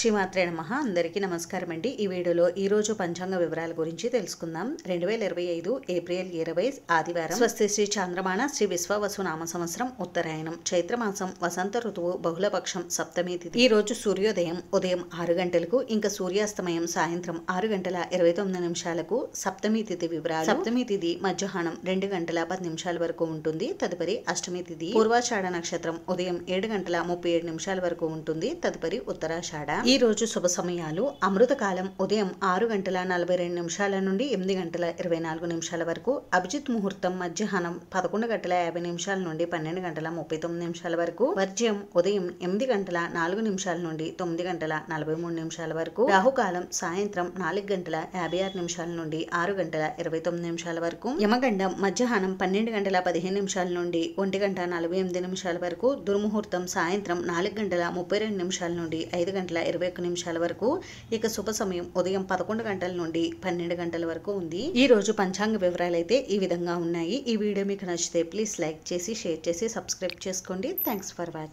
శ్రీమాత్రే నమః. అందరికీ నమస్కారం అండి. ఈ వీడియోలో ఈ రోజు పంచాంగ వివరాల గురించి తెలుసుకుందాం. 2025 ఏప్రిల్ 20 ఆదివారం. స్వస్తి శ్రీ చాంద్రమాన శ్రీ విశ్వవసు నామ సంవత్సరం ఉత్తరాయణం చైత్రమాసం వసంత ఋతువు బహుళపక్షం సప్తమి తిథి. ఈ రోజు సూర్యోదయం ఉదయం 6 గంటలకు ఇంకా సూర్యాస్తమయం సాయంత్రం 6 గంటల 29 నిమిషాలకు. సప్తమి తిథి వివరాలు. సప్తమి తిథి మధ్యాహ్నం 2 గంటల 10 నిమిషాల వరకు ఉంటుంది. తదుపరి అష్టమి తిథి పూర్వాషాఢ నక్షత్రం ఉదయం 7 గంటల 37 నిమిషాల వరకు ఉంటుంది. తదుపరి ఉత్తరాషాఢ. ఈ రోజు శుభ సమయాలు. అమృతకాలం ఉదయం 6 గంటల 42 నిమిషాల నుండి 8 గంటల 24 నిమిషాల వరకు. అభిజిత్ ముహూర్తం మధ్యాహ్నం 11 గంటల 50 నిమిషాల నుండి 12 గంటల 39 నిమిషాల వరకు. వర్జ్యం ఉదయం 8 గంటల 4 నిమిషాల నుండి 9 గంటల 43 నిమిషాల వరకు. రాహుకాలం సాయంత్రం 4 గంటల 56 నిమిషాల నుండి 6 గంటల 29 నిమిషాల వరకు. యమగండం మధ్యాహ్నం 12 గంటల 15 నిమిషాల నుండి 1 గంట 48 నిమిషాల వరకు. దుర్ముహూర్తం సాయంత్రం 4 గంటల 32 నిమిషాల నుండి 5 గంటల 21 నిమిషాల వరకు. ఇక శుభ సమయం ఉదయం 11 గంటల నుండి 12 గంటల వరకు ఉంది. ఈ రోజు పంచాంగ వివరాలు అయితే ఈ విధంగా ఉన్నాయి. ఈ వీడియో మీకు నచ్చితే ప్లీజ్ లైక్ చేసి షేర్ చేసి సబ్స్క్రైబ్ చేసుకోండి. Thanks for watching.